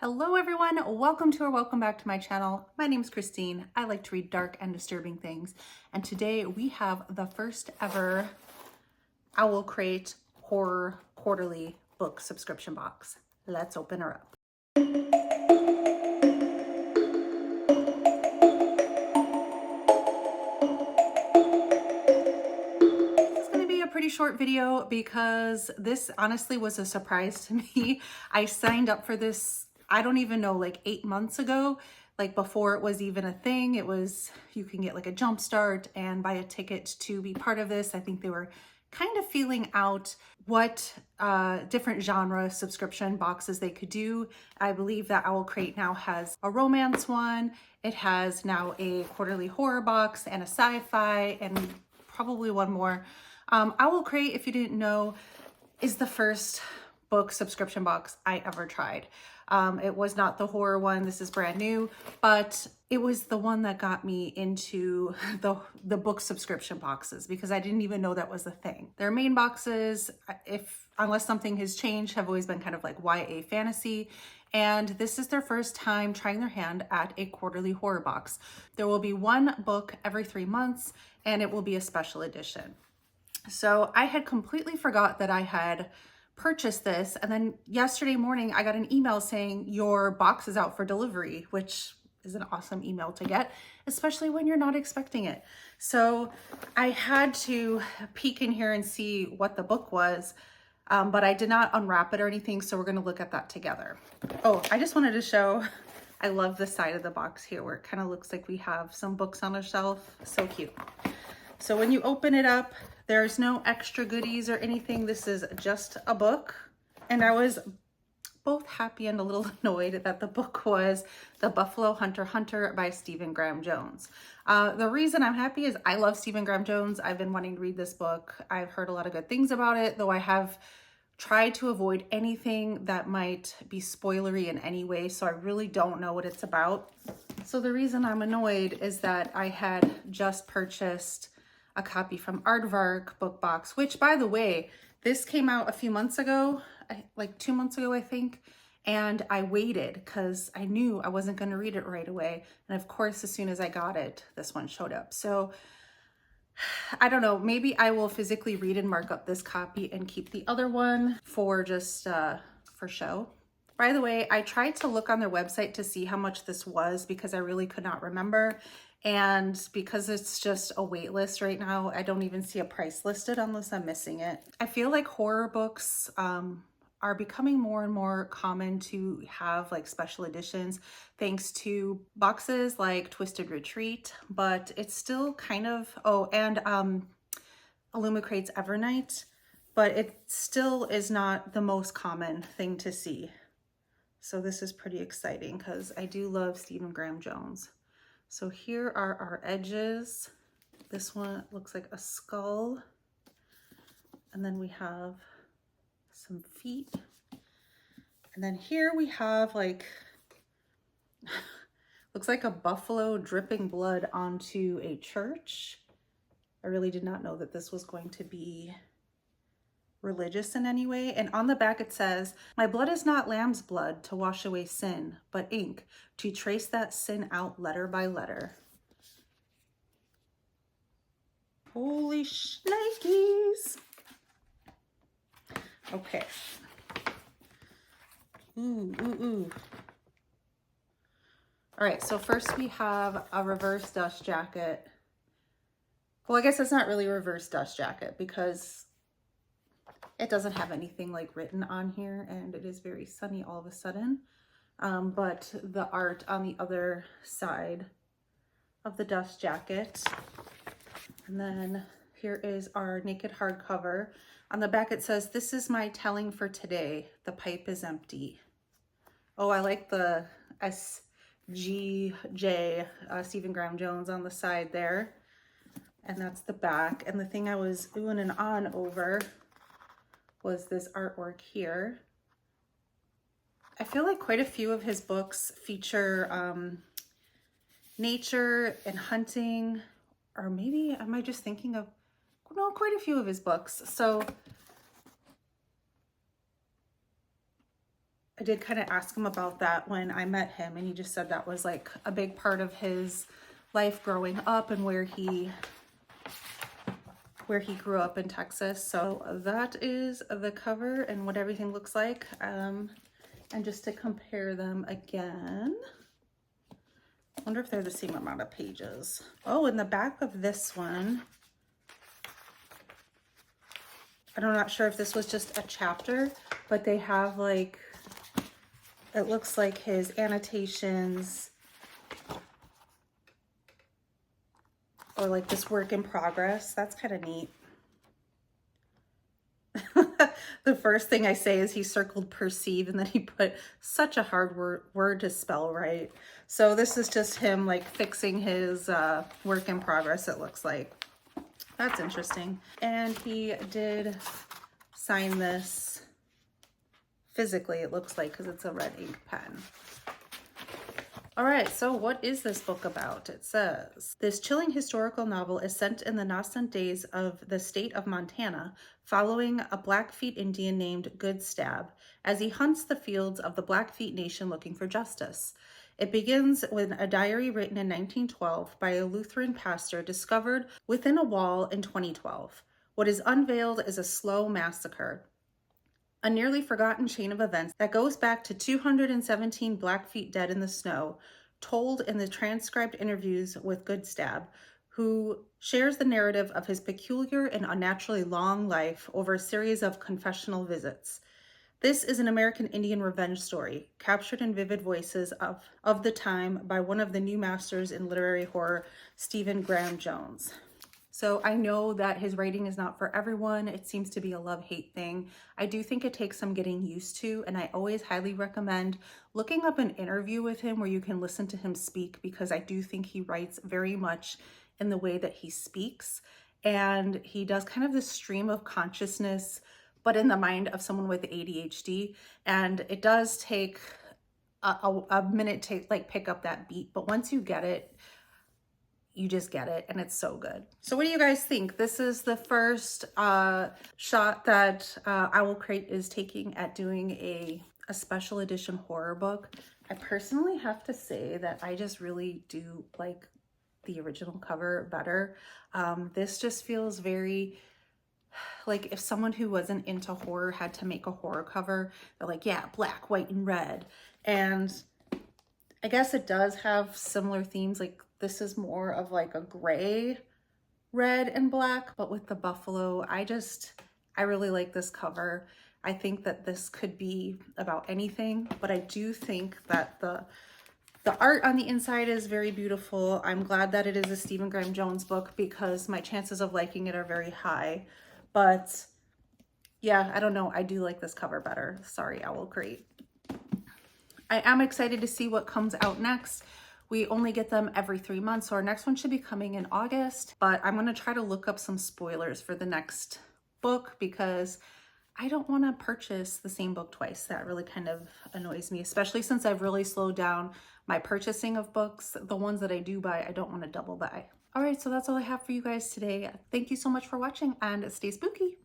Hello everyone, welcome to or welcome back to my channel. My name is Christine. I like to read dark and disturbing things. And today we have the first ever Owlcrate horror quarterly book subscription box. Let's open her up. Pretty short video because this honestly was a surprise to me. I signed up for this, I don't even know, like 8 months ago, like before it was even a thing. It was, you can get like a jump start and buy a ticket to be part of this. I think they were kind of feeling out what different genre subscription boxes they could do. I believe that Owlcrate now has a romance one. It has now a quarterly horror box and a sci-fi and probably one more. Owlcrate, if you didn't know, is the first book subscription box I ever tried. It was not the horror one. This is brand new, but it was the one that got me into the book subscription boxes because I didn't even know that was a thing. Their main boxes, unless something has changed, have always been kind of like YA fantasy. And this is their first time trying their hand at a quarterly horror box. There will be one book every 3 months and it will be a special edition. So I had completely forgot that I had purchased this. And then yesterday morning, I got an email saying your box is out for delivery, which is an awesome email to get, especially when you're not expecting it. So I had to peek in here and see what the book was, but I did not unwrap it or anything. So we're going to look at that together. Oh, I just wanted to show, I love the side of the box here where it kind of looks like we have some books on a shelf. So cute. So when you open it up, there's no extra goodies or anything. This is just a book. And I was both happy and a little annoyed that the book was The Buffalo Hunter by Stephen Graham Jones. The reason I'm happy is I love Stephen Graham Jones. I've been wanting to read this book. I've heard a lot of good things about it, though I have tried to avoid anything that might be spoilery in any way, so I really don't know what it's about. So the reason I'm annoyed is that I had just purchased a copy from Aardvark book box, which by the way, this came out a few months ago, like 2 months ago, I think. And I waited because I knew I wasn't going to read it right away. And of course, as soon as I got it, this one showed up. So I don't know, maybe I will physically read and mark up this copy and keep the other one for just for show. By the way, I tried to look on their website to see how much this was because I really could not remember. And because it's just a wait list right now, I don't even see a price listed unless I'm missing it. I feel like horror books are becoming more and more common to have like special editions thanks to boxes like Twisted Retreat, but it's still kind of, oh, and Owlcrate's Evernight, but it still is not the most common thing to see. So this is pretty exciting because I do love Stephen Graham Jones. So here are our edges. This one looks like a skull. And then we have some feet. And then here we have like, looks like a buffalo dripping blood onto a church. I really did not know that this was going to be religious in any way. And on the back it says, "My blood is not lamb's blood to wash away sin, but ink to trace that sin out letter by letter." Holy shnikes. Okay. Ooh. All right, so first we have a reverse dust jacket. Well, I guess it's not really a reverse dust jacket because it doesn't have anything like written on here and it is very sunny all of a sudden. But the art on the other side of the dust jacket. And then here is our naked hardcover. On the back it says, "This is my telling for today. The pipe is empty." Oh, I like the SGJ, Stephen Graham Jones on the side there. And that's the back. And the thing I was oohing and ahhing over was this artwork here. I feel like quite a few of his books feature nature and hunting, or maybe am I just thinking of, no, quite a few of his books. So I did kind of ask him about that when I met him, and he just said that was like a big part of his life growing up and where he grew up in Texas. So that is the cover and what everything looks like. And just to compare them again, I wonder if they're the same amount of pages. Oh, in the back of this one, I'm not sure if this was just a chapter, but they have like, it looks like his annotations or like this work in progress. That's kind of neat. The first thing I say is he circled perceive, and then he put such a hard word to spell right. So this is just him like fixing his work in progress, it looks like. That's interesting. And he did sign this physically, it looks like, because it's a red ink pen. All right, so what is this book about? It says, this chilling historical novel is set in the nascent days of the state of Montana, following a Blackfeet Indian named Good Stab as he hunts the fields of the Blackfeet Nation looking for justice. It begins with a diary written in 1912 by a Lutheran pastor discovered within a wall in 2012. What is unveiled is a slow massacre, a nearly forgotten chain of events that goes back to 217 Blackfeet dead in the snow, told in the transcribed interviews with Good Stab, who shares the narrative of his peculiar and unnaturally long life over a series of confessional visits. This is an American Indian revenge story, captured in vivid voices of the time by one of the new masters in literary horror, Stephen Graham Jones. So I know that his writing is not for everyone. It seems to be a love-hate thing. I do think it takes some getting used to, and I always highly recommend looking up an interview with him where you can listen to him speak, because I do think he writes very much in the way that he speaks. And he does kind of this stream of consciousness, but in the mind of someone with ADHD. And it does take a minute to like pick up that beat, but once you get it, you just get it, and it's so good. So what do you guys think? This is the first shot that Owlcrate is taking at doing a special edition horror book. I personally have to say that I just really do like the original cover better. This just feels very like if someone who wasn't into horror had to make a horror cover, they're like, yeah, black, white, and red. And I guess it does have similar themes. Like this is more of like a gray, red, and black, but with the buffalo. I really like this cover. I think that this could be about anything, but I do think that the art on the inside is very beautiful. I'm glad that it is a Stephen Graham Jones book because my chances of liking it are very high. But yeah, I don't know. I do like this cover better. Sorry, Owlcrate. I am excited to see what comes out next. We only get them every 3 months, so our next one should be coming in August. But I'm going to try to look up some spoilers for the next book because I don't want to purchase the same book twice. That really kind of annoys me, especially since I've really slowed down my purchasing of books. The ones that I do buy, I don't want to double buy. All right, so that's all I have for you guys today. Thank you so much for watching, and stay spooky.